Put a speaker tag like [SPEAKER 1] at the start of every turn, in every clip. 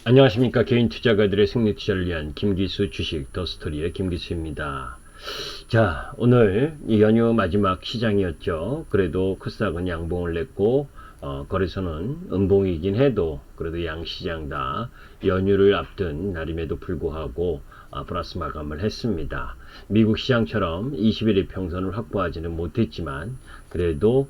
[SPEAKER 1] 안녕하십니까. 개인 투자가들의 승리 투자를 위한 김기수 주식 더스토리의 김기수입니다. 자, 오늘 이 연휴 마지막 시장이었죠. 그래도 코스닥은 양봉을 냈고 거래소는 음봉이긴 해도 그래도 양시장 다 연휴를 앞둔 날임에도 불구하고 플러스 마감을 했습니다. 미국 시장처럼 21일 평선을 확보하지는 못했지만 그래도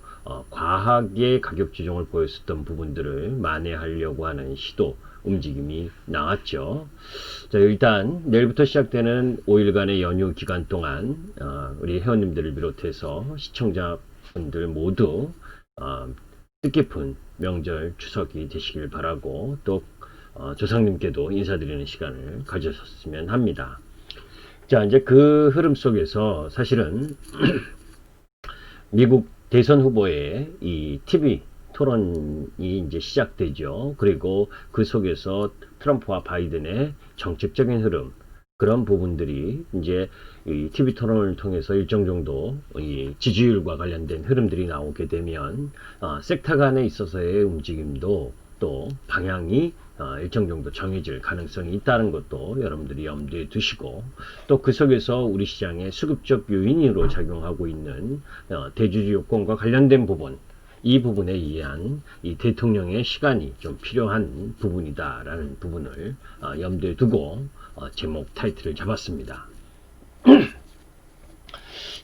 [SPEAKER 1] 과하게 가격 조정을 보였었던 부분들을 만회하려고 하는 시도 움직임이 나왔죠. 자, 일단 내일부터 시작되는 5일간의 연휴 기간 동안 우리 회원님들을 비롯해서 시청자분들 모두 뜻깊은 명절 추석이 되시길 바라고 또 조상님께도 인사드리는 시간을 가졌으면 합니다. 자, 이제 그 흐름 속에서 사실은 미국 대선 후보의 이 TV 토론이 이제 시작되죠. 그리고 그 속에서 트럼프와 바이든의 정책적인 흐름, 그런 부분들이 이제 이 TV 토론을 통해서 일정 정도 이 지지율과 관련된 흐름들이 나오게 되면 섹터 간에 있어서의 움직임도 또 방향이 일정 정도 정해질 가능성이 있다는 것도 여러분들이 염두에 두시고, 또 그 속에서 우리 시장의 수급적 요인으로 작용하고 있는 대주주 요건과 관련된 부분, 이 부분에 의한 이 대통령의 시간이 좀 필요한 부분이다라는 부분을 염두에 두고 제목 타이틀을 잡았습니다.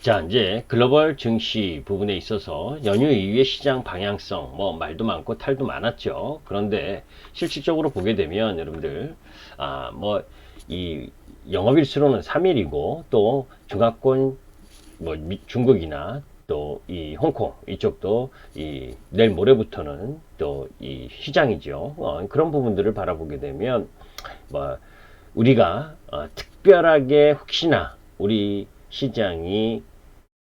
[SPEAKER 1] 자, 이제 글로벌 증시 부분에 있어서 연휴 이후의 시장 방향성, 뭐 말도 많고 탈도 많았죠. 그런데 실질적으로 보게 되면 여러분들 뭐 이 영업일수로는 3일이고 또 중화권 뭐 중국이나 또 이 홍콩 이쪽도 이 내일 모레부터는 또 이 시장이죠. 그런 부분들을 바라보게 되면 뭐 우리가 특별하게 혹시나 우리 시장이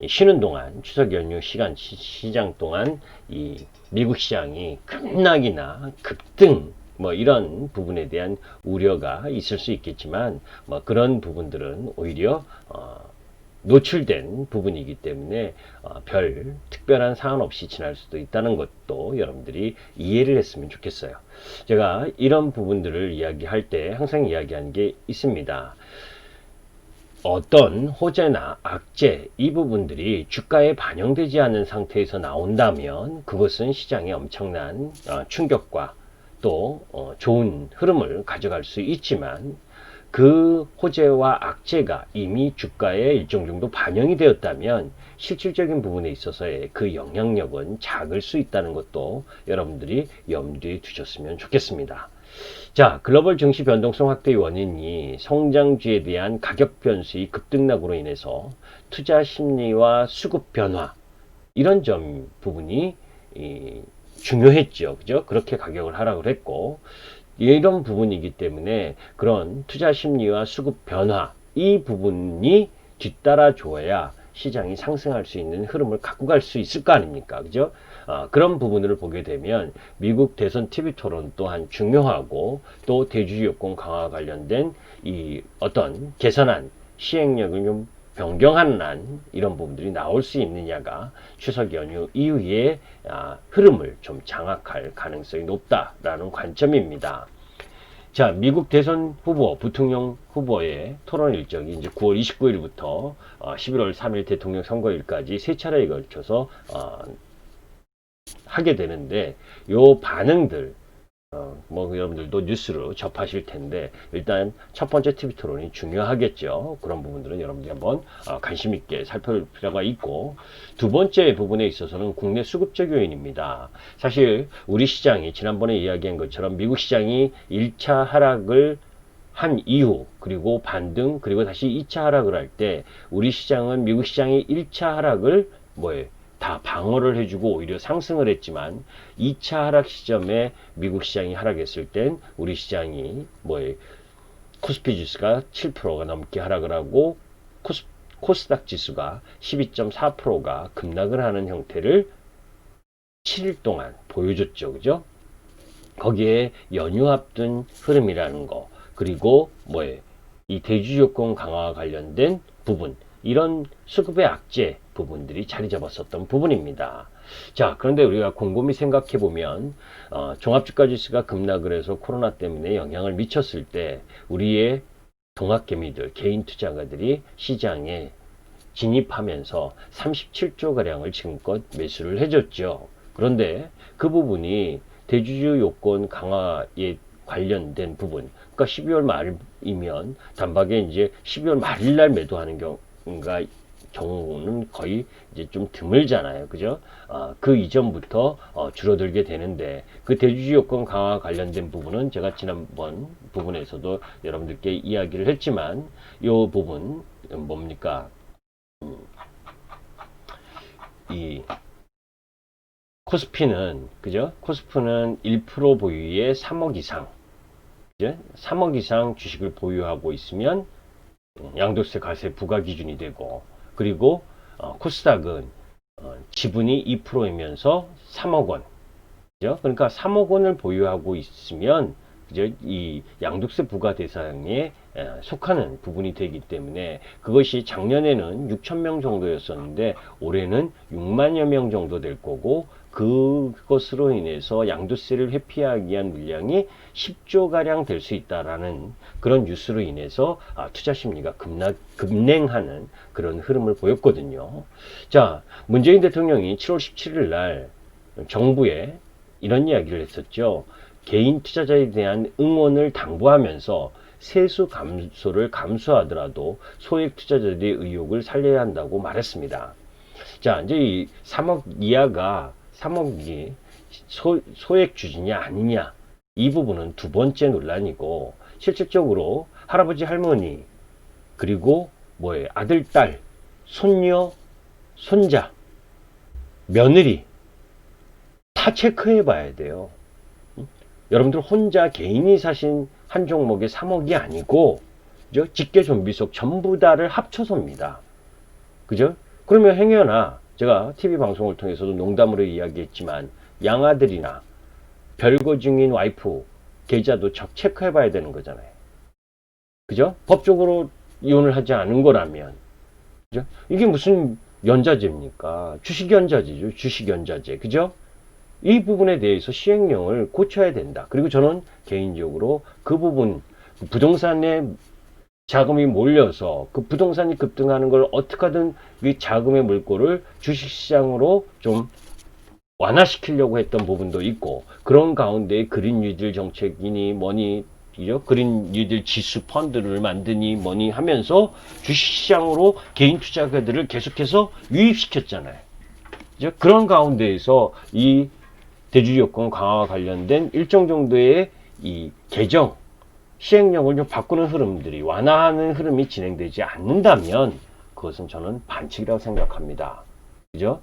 [SPEAKER 1] 쉬는 동안 추석 연휴 시장 동안 이 미국 시장이 급락이나 급등 뭐 이런 부분에 대한 우려가 있을 수 있겠지만 뭐 그런 부분들은 오히려 노출된 부분이기 때문에 별 특별한 사안 없이 지날 수도 있다는 것도 여러분들이 이해를 했으면 좋겠어요. 제가 이런 부분들을 이야기할 때 항상 이야기하는 게 있습니다. 어떤 호재나 악재 이 부분들이 주가에 반영되지 않은 상태에서 나온다면 그것은 시장에 엄청난 충격과 또 좋은 흐름을 가져갈 수 있지만, 그 호재와 악재가 이미 주가에 일정 정도 반영이 되었다면 실질적인 부분에 있어서의 그 영향력은 작을 수 있다는 것도 여러분들이 염두에 두셨으면 좋겠습니다. 자, 글로벌 증시 변동성 확대의 원인이 성장주에 대한 가격 변수의 급등락으로 인해서 투자 심리와 수급 변화, 이런 점 부분이 중요했죠. 그죠? 그렇게 가격을 하락을 했고, 이런 부분이기 때문에 그런 투자 심리와 수급 변화, 이 부분이 뒤따라 줘야 시장이 상승할 수 있는 흐름을 갖고 갈 수 있을 거 아닙니까? 그죠? 그런 부분을 보게 되면 미국 대선 TV 토론 또한 중요하고, 또 대주주 요건 강화 관련된 이 어떤 개선안, 시행령을 좀 변경하는 안, 이런 부분들이 나올 수 있느냐가 추석 연휴 이후에 흐름을 좀 장악할 가능성이 높다라는 관점입니다. 자, 미국 대선 후보, 부통령 후보의 토론 일정이 이제 9월 29일부터 11월 3일 대통령 선거일까지 세 차례에 걸쳐서 하게 되는데, 요 반응들 뭐 여러분들도 뉴스로 접하실 텐데, 일단 첫 번째 TV 토론이 중요하겠죠. 그런 부분들은 여러분들이 한번 관심 있게 살펴볼 필요가 있고, 두 번째 부분에 있어서는 국내 수급적 요인입니다. 사실 우리 시장이 지난번에 이야기한 것처럼 미국 시장이 1차 하락을 한 이후, 그리고 반등, 그리고 다시 2차 하락을 할 때 우리 시장은 미국 시장이 1차 하락을 다 방어를 해주고 오히려 상승을 했지만, 2차 하락 시점에 미국 시장이 하락했을 땐 우리 시장이 코스피 지수가 7%가 넘게 하락을 하고 코스닥 지수가 12.4%가 급락을 하는 형태를 7일 동안 보여줬죠. 그죠? 거기에 연휴 앞둔 흐름이라는 거, 그리고 이 대주주 요건 강화와 관련된 부분, 이런 수급의 악재 부분들이 자리 잡았었던 부분입니다. 자, 그런데 우리가 곰곰이 생각해 보면 종합주가지수가 급락을 해서 코로나 때문에 영향을 미쳤을 때 우리의 동학개미들, 개인 투자가들이 시장에 진입하면서 37조 가량을 지금껏 매수를 해줬죠. 그런데 그 부분이 대주주 요건 강화에 관련된 부분, 그러니까 12월 말이면 단박에 이제 12월 말일 날 매도하는 경우는 거의 이제 좀 드물잖아요. 그죠? 그 이전부터 줄어들게 되는데 그 대주주 요건 강화 관련된 부분은 제가 지난번 부분에서도 여러분들께 이야기를 했지만 이 부분 뭡니까? 이 코스피는 그죠? 코스피는 1% 보유에 3억 이상, 그죠? 3억 이상 주식을 보유하고 있으면 양도세 과세 부과 기준이 되고, 그리고 코스닥은 지분이 2%이면서 3억 원, 그죠? 그러니까 3억 원을 보유하고 있으면 그죠? 이 양도세 부과 대상에 속하는 부분이 되기 때문에 그것이 작년에는 6천 명 정도였었는데 올해는 6만여 명 정도 될 거고, 그것으로 인해서 양도세를 회피하기 위한 물량이 10조 가량 될 수 있다라는 그런 뉴스로 인해서 투자 심리가 급냉하는 그런 흐름을 보였거든요. 자, 문재인 대통령이 7월 17일 날 정부에 이런 이야기를 했었죠. 개인 투자자에 대한 응원을 당부하면서 세수 감소를 감수하더라도 소액 투자자들의 의욕을 살려야 한다고 말했습니다. 자, 이제 이 3억 이하가 3억이 소액 주주냐 아니냐, 이 부분은 두 번째 논란이고, 실질적으로 할아버지 할머니 그리고 뭐예요, 아들 딸 손녀 손자 며느리 다 체크해 봐야 돼요. 여러분들 혼자 개인이 사신 한 종목의 3억이 아니고, 그죠? 직계 좀비속 전부 다를 합쳐서입니다. 그죠? 그러면 행여나 제가 TV 방송을 통해서도 농담으로 이야기했지만 양아들이나 별거 중인 와이프 계좌도 체크해 봐야 되는 거잖아요. 그죠? 법적으로 이혼을 하지 않은 거라면, 그죠? 이게 무슨 연자제입니까? 주식연자제죠. 주식연자제. 그죠? 이 부분에 대해서 시행령을 고쳐야 된다. 그리고 저는 개인적으로 그 부분, 부동산에 자금이 몰려서 그 부동산이 급등하는 걸 어떻게 하든 이 자금의 물꼬를 주식시장으로 좀 완화시키려고 했던 부분도 있고, 그런 가운데 그린 뉴딜 정책이니 뭐니, 그린 뉴딜 지수 펀드를 만드니 뭐니 하면서 주식시장으로 개인 투자가들을 계속해서 유입시켰잖아요. 그런 가운데에서 이 대주주 요건 강화와 관련된 일정 정도의 이 개정 시행령을 좀 바꾸는 흐름들이, 완화하는 흐름이 진행되지 않는다면 그것은 저는 반칙이라고 생각합니다. 그죠?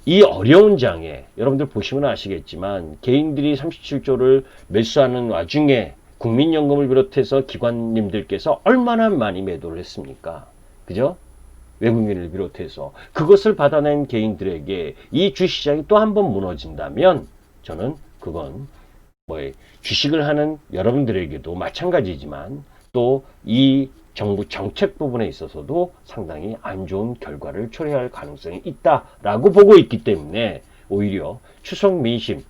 [SPEAKER 1] 이 어려운 장에 여러분들 보시면 아시겠지만 개인들이 37조를 매수하는 와중에 국민연금을 비롯해서 기관님들께서 얼마나 많이 매도를 했습니까? 그죠? 외국인을 비롯해서 그것을 받아낸 개인들에게 이 주시장이 또 한 번 무너진다면 저는 그건 주식을 하는 여러분들에게도 마찬가지지만 또 이 정부 정책 부분에 있어서도 상당히 안 좋은 결과를 초래할 가능성이 있다라고 보고 있기 때문에 오히려 추석 민심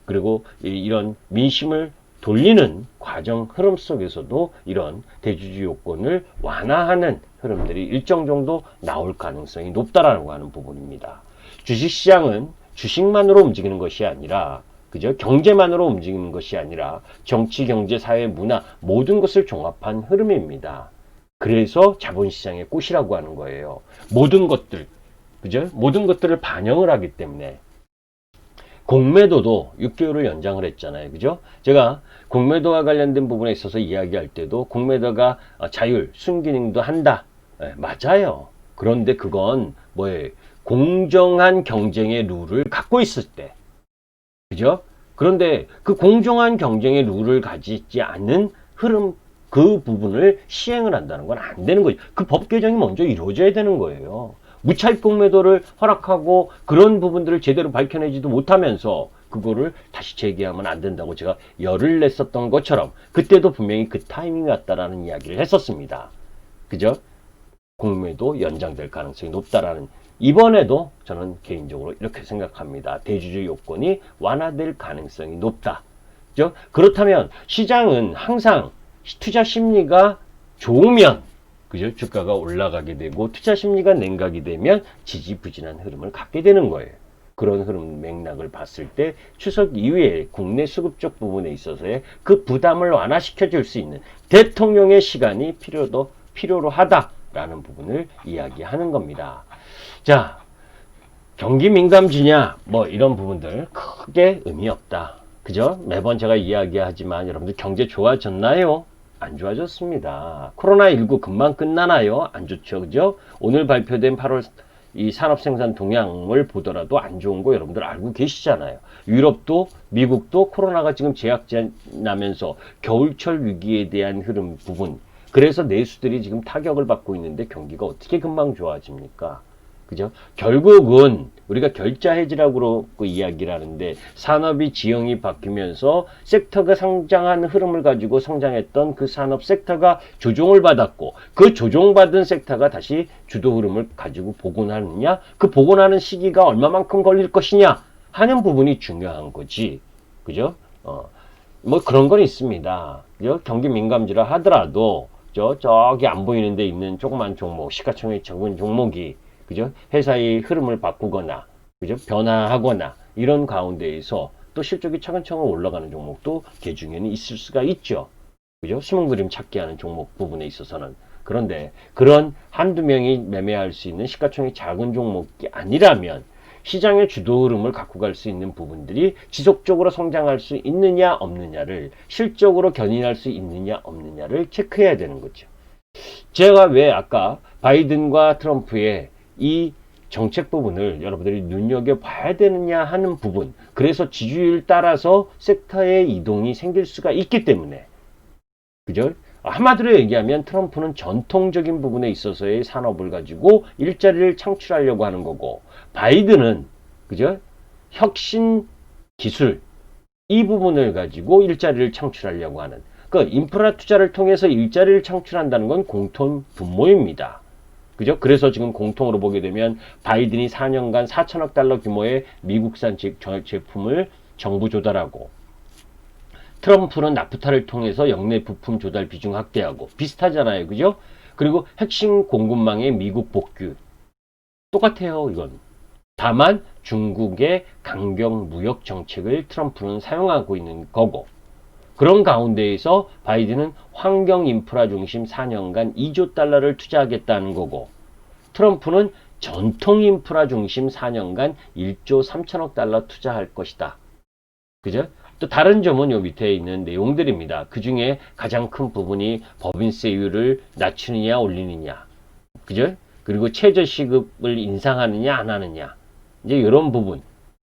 [SPEAKER 1] 그리고 이런 민심을 돌리는 과정 흐름 속에서도 이런 대주주 요건을 완화하는 흐름들이 일정 정도 나올 가능성이 높다라고 하는 부분입니다. 주식시장은 주식만으로 움직이는 것이 아니라, 그죠? 경제만으로 움직이는 것이 아니라 정치, 경제, 사회, 문화 모든 것을 종합한 흐름입니다. 그래서 자본시장의 꽃이라고 하는 거예요. 모든 것들, 그죠? 모든 것들을 반영을 하기 때문에 공매도도 6개월을 연장을 했잖아요. 그죠? 제가 공매도와 관련된 부분에 있어서 이야기할 때도 공매도가 자율, 순기능도 한다. 네, 맞아요. 그런데 그건 공정한 경쟁의 룰을 갖고 있을 때. 그죠? 그런데 그 공정한 경쟁의 룰을 가지지 않는 흐름, 그 부분을 시행을 한다는 건 안 되는 거죠. 그 법 개정이 먼저 이루어져야 되는 거예요. 무차익 공매도를 허락하고 그런 부분들을 제대로 밝혀내지도 못하면서 그거를 다시 제기하면 안 된다고 제가 열을 냈었던 것처럼 그때도 분명히 그 타이밍이 왔다라는 이야기를 했었습니다. 그죠? 공매도 연장될 가능성이 높다라는 이번에도 저는 개인적으로 이렇게 생각합니다. 대주주 요건이 완화될 가능성이 높다. 그죠? 그렇다면 시장은 항상 투자 심리가 좋으면, 그죠? 주가가 올라가게 되고, 투자 심리가 냉각이 되면 지지부진한 흐름을 갖게 되는 거예요. 그런 흐름 맥락을 봤을 때 추석 이후에 국내 수급 쪽 부분에 있어서의 그 부담을 완화시켜 줄 수 있는 대통령의 시간이 필요로 하다라는 부분을 이야기하는 겁니다. 자, 경기 민감주냐 뭐 이런 부분들 크게 의미 없다. 그죠? 매번 제가 이야기하지만 여러분들 경제 좋아졌나요? 안 좋아졌습니다. 코로나19 금방 끝나나요? 안 좋죠. 그죠? 오늘 발표된 8월 이 산업생산 동향을 보더라도 안 좋은 거 여러분들 알고 계시잖아요. 유럽도 미국도 코로나가 지금 제약제 나면서 겨울철 위기에 대한 흐름 부분, 그래서 내수들이 지금 타격을 받고 있는데 경기가 어떻게 금방 좋아집니까? 그죠? 결국은 우리가 결자 해지라고 이야기를 하는데, 산업이 지형이 바뀌면서 섹터가 성장한 흐름을 가지고 성장했던 그 산업 섹터가 조정을 받았고, 그 조정받은 섹터가 다시 주도 흐름을 가지고 복원하느냐, 그 복원하는 시기가 얼마만큼 걸릴 것이냐 하는 부분이 중요한 거지. 그죠? 뭐 그런 건 있습니다. 그죠? 경기 민감지라 하더라도 저기 안 보이는 데 있는 조그만 종목, 시가총액 적은 종목이, 그죠? 회사의 흐름을 바꾸거나, 그죠? 변화하거나, 이런 가운데에서 또 실적이 차근차근 올라가는 종목도 개 중에는 있을 수가 있죠. 그죠? 숨은 그림 찾기 하는 종목 부분에 있어서는. 그런데 그런 한두 명이 매매할 수 있는 시가총액 작은 종목이 아니라면 시장의 주도 흐름을 갖고 갈 수 있는 부분들이 지속적으로 성장할 수 있느냐 없느냐를, 실적으로 견인할 수 있느냐 없느냐를 체크해야 되는 거죠. 제가 왜 아까 바이든과 트럼프의 이 정책 부분을 여러분들이 눈여겨봐야 되느냐 하는 부분, 그래서 지지율 따라서 섹터의 이동이 생길 수가 있기 때문에, 그죠? 한마디로 얘기하면 트럼프는 전통적인 부분에 있어서의 산업을 가지고 일자리를 창출하려고 하는 거고, 바이든은, 그죠? 혁신 기술, 이 부분을 가지고 일자리를 창출하려고 하는, 그 인프라 투자를 통해서 일자리를 창출한다는 건 공통 분모입니다. 그죠? 그래서 지금 공통으로 보게 되면 바이든이 4년간 4천억 달러 규모의 미국산 제품을 정부 조달하고, 트럼프는 나프타를 통해서 역내 부품 조달 비중 확대하고, 비슷하잖아요. 그죠? 그리고 핵심 공급망의 미국 복귀. 똑같아요, 이건. 다만 중국의 강경 무역 정책을 트럼프는 사용하고 있는 거고, 그런 가운데에서 바이든은 환경 인프라 중심 4년간 2조 달러를 투자하겠다는 거고, 트럼프는 전통 인프라 중심 4년간 1조 3천억 달러 투자할 것이다. 그죠? 또 다른 점은 요 밑에 있는 내용들입니다. 그 중에 가장 큰 부분이 법인세율을 낮추느냐 올리느냐, 그죠? 그리고 최저시급을 인상하느냐 안 하느냐, 이제 이런 부분.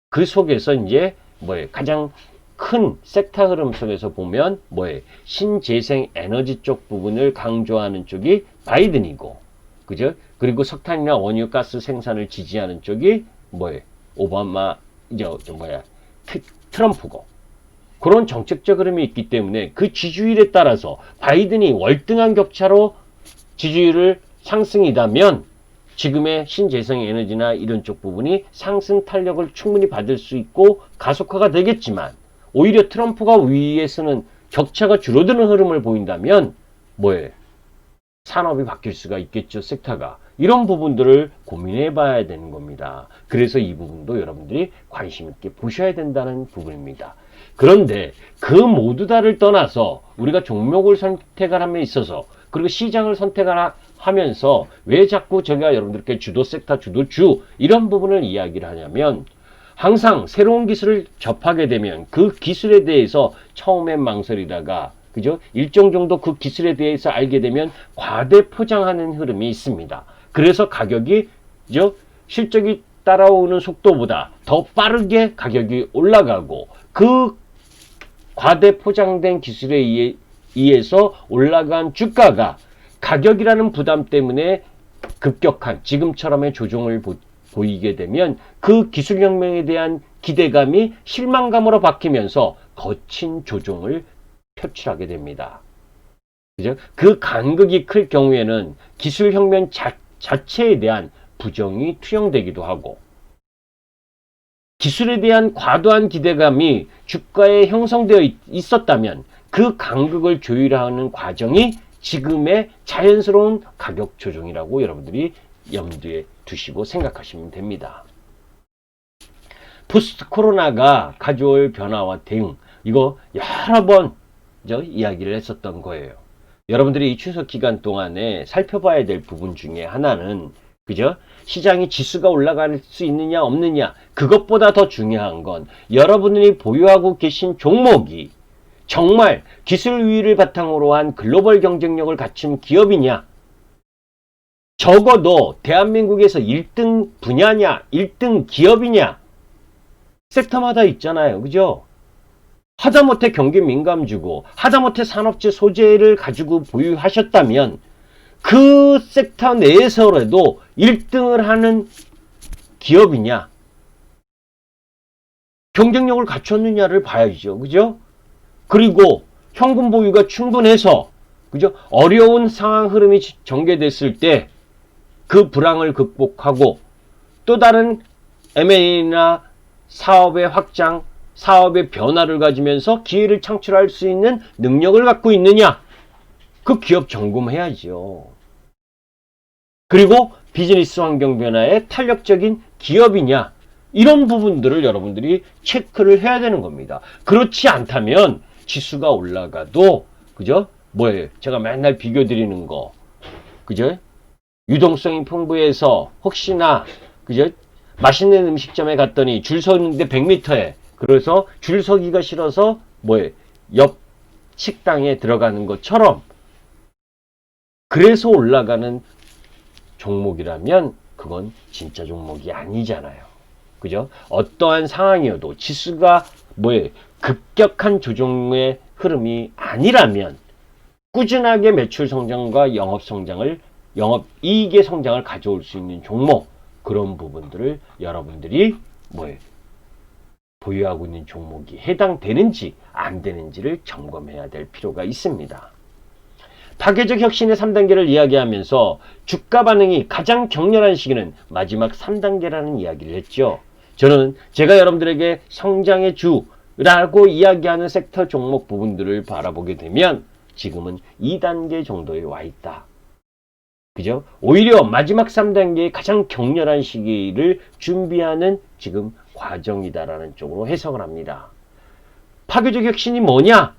[SPEAKER 1] 그 속에서 이제 뭐예요? 가장 큰 섹터 흐름 속에서 보면 뭐예요? 신재생 에너지 쪽 부분을 강조하는 쪽이 바이든이고, 그죠? 그리고 석탄이나 원유 가스 생산을 지지하는 쪽이 뭐예요? 오바마, 이제 트럼프고. 그런 정책적 흐름이 있기 때문에 그 지지율에 따라서 바이든이 월등한 격차로 지지율을 상승이다면 지금의 신재생 에너지나 이런 쪽 부분이 상승 탄력을 충분히 받을 수 있고 가속화가 되겠지만, 오히려 트럼프가 위에서는 격차가 줄어드는 흐름을 보인다면 뭐예요? 산업이 바뀔 수가 있겠죠, 섹터가. 이런 부분들을 고민해 봐야 되는 겁니다. 그래서 이 부분도 여러분들이 관심 있게 보셔야 된다는 부분입니다. 그런데 그 모두 다를 떠나서 우리가 종목을 선택을 함에 있어서, 그리고 시장을 선택을 하면서 왜 자꾸 제가 여러분들께 주도 섹터, 주도주 이런 부분을 이야기를 하냐면, 항상 새로운 기술을 접하게 되면 그 기술에 대해서 처음엔 망설이다가, 그죠? 일정 정도 그 기술에 대해서 알게 되면 과대 포장하는 흐름이 있습니다. 그래서 가격이, 그죠? 실적이 따라오는 속도보다 더 빠르게 가격이 올라가고, 그 과대 포장된 기술에 의해서 올라간 주가가 가격이라는 부담 때문에 급격한 지금처럼의 조정을 보이게 되면 그 기술혁명에 대한 기대감이 실망감으로 바뀌면서 거친 조정을 표출하게 됩니다. 그죠? 그 간극이 클 경우에는 기술혁명 자체에 대한 부정이 투영되기도 하고, 기술에 대한 과도한 기대감이 주가에 형성되어 있었다면 그 간극을 조율하는 과정이 지금의 자연스러운 가격 조정이라고 여러분들이 염두에 두시고 생각하시면 됩니다. 포스트 코로나가 가져올 변화와 대응, 이거 여러 번 이야기를 했었던 거예요. 여러분들이 이 추석 기간 동안에 살펴봐야 될 부분 중에 하나는 그죠? 시장이 지수가 올라갈 수 있느냐 없느냐, 그것보다 더 중요한 건 여러분들이 보유하고 계신 종목이 정말 기술 우위를 바탕으로 한 글로벌 경쟁력을 갖춘 기업이냐, 적어도 대한민국에서 1등 분야냐, 1등 기업이냐, 섹터마다 있잖아요. 그죠? 하다못해 경기 민감주고 하다못해 산업재 소재를 가지고 보유하셨다면 그 섹터 내에서라도 1등을 하는 기업이냐, 경쟁력을 갖췄느냐를 봐야죠. 그죠? 그리고 현금 보유가 충분해서 그죠? 어려운 상황 흐름이 전개됐을 때 그 불황을 극복하고 또 다른 M&A나 사업의 확장, 사업의 변화를 가지면서 기회를 창출할 수 있는 능력을 갖고 있느냐, 그 기업 점검해야죠. 그리고 비즈니스 환경 변화에 탄력적인 기업이냐, 이런 부분들을 여러분들이 체크를 해야 되는 겁니다. 그렇지 않다면 지수가 올라가도 그죠? 뭐예요? 제가 맨날 비교 드리는 거, 그죠? 유동성이 풍부해서 혹시나 그죠? 맛있는 음식점에 갔더니 줄 서는데 100m에, 그래서 줄 서기가 싫어서 뭐예요? 옆 식당에 들어가는 것처럼, 그래서 올라가는 종목이라면 그건 진짜 종목이 아니잖아요. 그죠? 어떠한 상황이어도 지수가 뭐예요? 급격한 조정의 흐름이 아니라면 꾸준하게 매출 성장과 영업 이익의 성장을 가져올 수 있는 종목, 그런 부분들을 여러분들이 뭐예요? 보유하고 있는 종목이 해당되는지 안 되는지를 점검해야 될 필요가 있습니다. 파괴적 혁신의 3단계를 이야기하면서 주가 반응이 가장 격렬한 시기는 마지막 3단계라는 이야기를 했죠. 저는 제가 여러분들에게 성장의 주라고 이야기하는 섹터 종목 부분들을 바라보게 되면 지금은 2단계 정도에 와 있다. 그죠? 오히려 마지막 3단계의 가장 격렬한 시기를 준비하는 지금 과정이다라는 쪽으로 해석을 합니다. 파괴적 혁신이 뭐냐?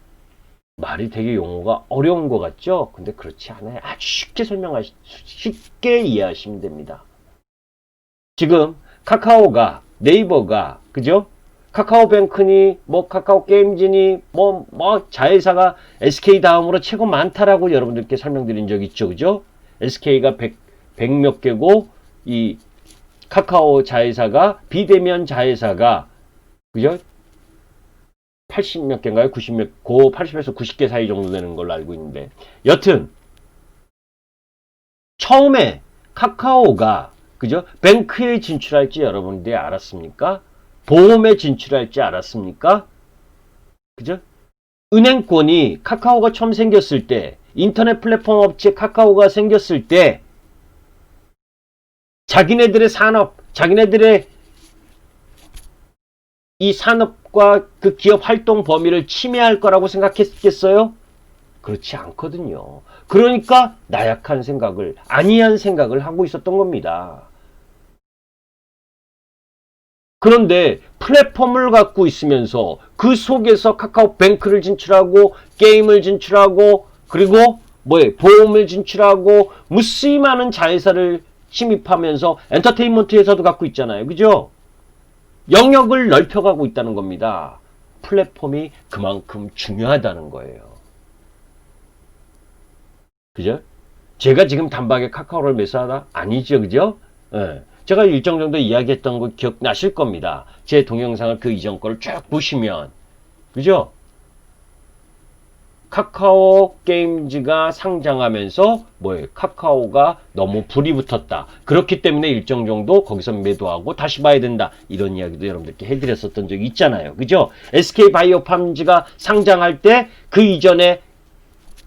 [SPEAKER 1] 말이 되게 용어가 어려운 것 같죠? 근데 그렇지 않아요. 아주 쉽게 이해하시면 됩니다. 지금 카카오가, 네이버가, 그죠? 카카오뱅크니, 카카오게임즈니, 자회사가 SK 다음으로 최고 많다라고 여러분들께 설명드린 적 있죠, 그죠? SK가 100몇 개고, 이 카카오 자회사가, 비대면 자회사가, 그죠? 80몇 개인가요? 80에서 90개 사이 정도 되는 걸로 알고 있는데. 여튼, 처음에 카카오가, 그죠? 뱅크에 진출할지 여러분들이 알았습니까? 보험에 진출할지 알았습니까? 그죠? 은행권이 카카오가 처음 생겼을 때, 인터넷 플랫폼 업체 카카오가 생겼을 때, 자기네들의 산업, 자기네들의 이 산업과 그 기업 활동 범위를 침해할 거라고 생각했겠어요? 그렇지 않거든요. 그러니까 나약한 생각을, 안이한 생각을 하고 있었던 겁니다. 그런데 플랫폼을 갖고 있으면서 그 속에서 카카오뱅크를 진출하고 게임을 진출하고 그리고 보험을 진출하고 무수히 많은 자회사를 침입하면서 엔터테인먼트 회사도 갖고 있잖아요. 그죠? 영역을 넓혀가고 있다는 겁니다. 플랫폼이 그만큼 중요하다는 거예요. 그죠? 제가 지금 단박에 카카오를 매수하다? 아니죠. 그죠? 네. 제가 일정 정도 이야기했던 거 기억나실 겁니다. 제 동영상을 그 이전 거를 쭉 보시면. 그죠? 카카오 게임즈가 상장하면서 카카오가 너무 불이 붙었다. 그렇기 때문에 일정 정도 거기서 매도하고 다시 봐야 된다. 이런 이야기도 여러분들께 해드렸었던 적이 있잖아요. 그죠? SK바이오팜즈가 상장할 때 그 이전에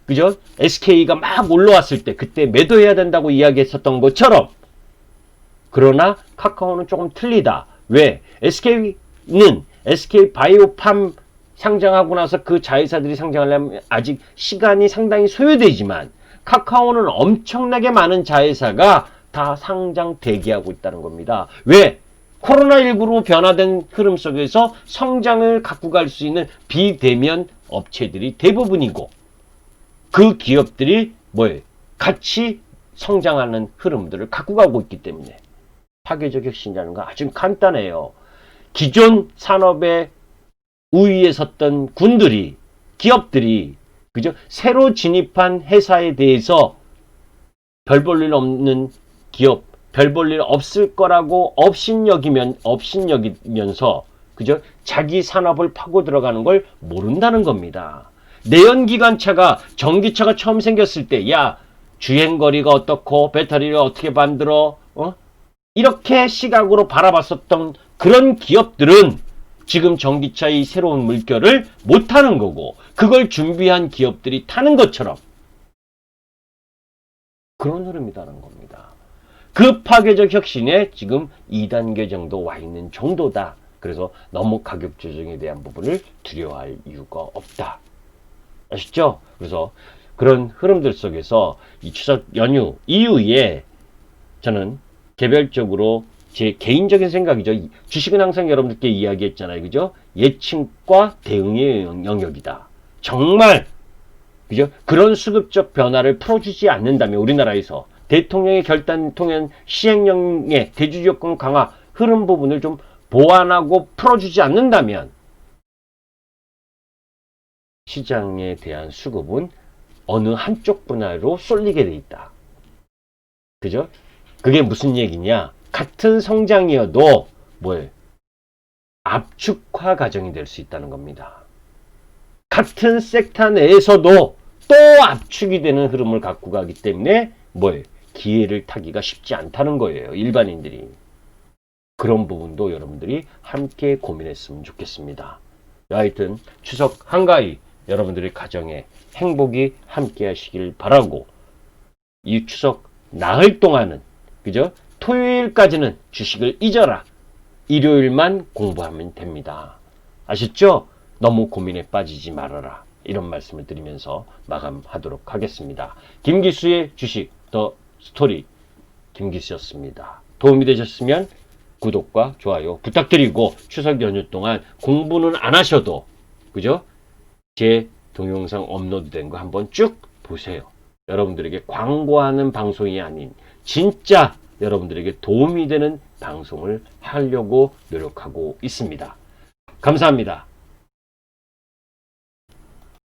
[SPEAKER 1] 그죠? SK가 막 올라왔을 때 그때 매도해야 된다고 이야기했었던 것처럼 그러나 카카오는 조금 틀리다. 왜? SK는 SK바이오팜 상장하고 나서 그 자회사들이 상장하려면 아직 시간이 상당히 소요되지만 카카오는 엄청나게 많은 자회사가 다 상장 대기하고 있다는 겁니다. 왜? 코로나19로 변화된 흐름 속에서 성장을 갖고 갈 수 있는 비대면 업체들이 대부분이고 그 기업들이 뭐예요? 같이 성장하는 흐름들을 갖고 가고 있기 때문에 파괴적 혁신이라는 건 아주 간단해요. 기존 산업의 우위에 섰던 군들이, 기업들이, 그죠? 새로 진입한 회사에 대해서 별 볼 일 없는 기업, 별 볼 일 없을 거라고 업신여기면서, 그죠? 자기 산업을 파고 들어가는 걸 모른다는 겁니다. 내연기관차가, 전기차가 처음 생겼을 때, 야, 주행거리가 어떻고, 배터리를 어떻게 만들어, 이렇게 시각으로 바라봤었던 그런 기업들은 지금 전기차의 새로운 물결을 못 타는 거고, 그걸 준비한 기업들이 타는 것처럼 그런 흐름이라는 겁니다. 그 파괴적 혁신에 지금 2단계 정도 와 있는 정도다. 그래서 너무 가격 조정에 대한 부분을 두려워할 이유가 없다. 아시죠? 그래서 그런 흐름들 속에서 이 추석 연휴 이후에 저는 개별적으로 제 개인적인 생각이죠. 주식은 항상 여러분들께 이야기했잖아요. 그죠? 예측과 대응의 영역이다. 정말 그죠? 그런 수급적 변화를 풀어주지 않는다면 우리나라에서 대통령의 결단 통한 시행령의 대주주요건 강화 흐름 부분을 좀 보완하고 풀어주지 않는다면 시장에 대한 수급은 어느 한쪽 분야로 쏠리게 돼 있다. 그죠? 그게 무슨 얘기냐? 같은 성장이어도 뭐예요? 압축화 과정이 될 수 있다는 겁니다. 같은 섹터 내에서도 또 압축이 되는 흐름을 갖고 가기 때문에 뭐예요? 기회를 타기가 쉽지 않다는 거예요. 일반인들이. 그런 부분도 여러분들이 함께 고민했으면 좋겠습니다. 하여튼 추석 한가위 여러분들의 가정에 행복이 함께 하시길 바라고 이 추석 나흘 동안은 그죠? 토요일까지는 주식을 잊어라. 일요일만 공부하면 됩니다. 아셨죠? 너무 고민에 빠지지 말아라. 이런 말씀을 드리면서 마감하도록 하겠습니다. 김기수의 주식 더 스토리 김기수였습니다. 도움이 되셨으면 구독과 좋아요 부탁드리고 추석 연휴 동안 공부는 안 하셔도 그죠? 제 동영상 업로드된 거 한번 쭉 보세요. 여러분들에게 광고하는 방송이 아닌 진짜 여러분들에게 도움이 되는 방송을 하려고 노력하고 있습니다. 감사합니다.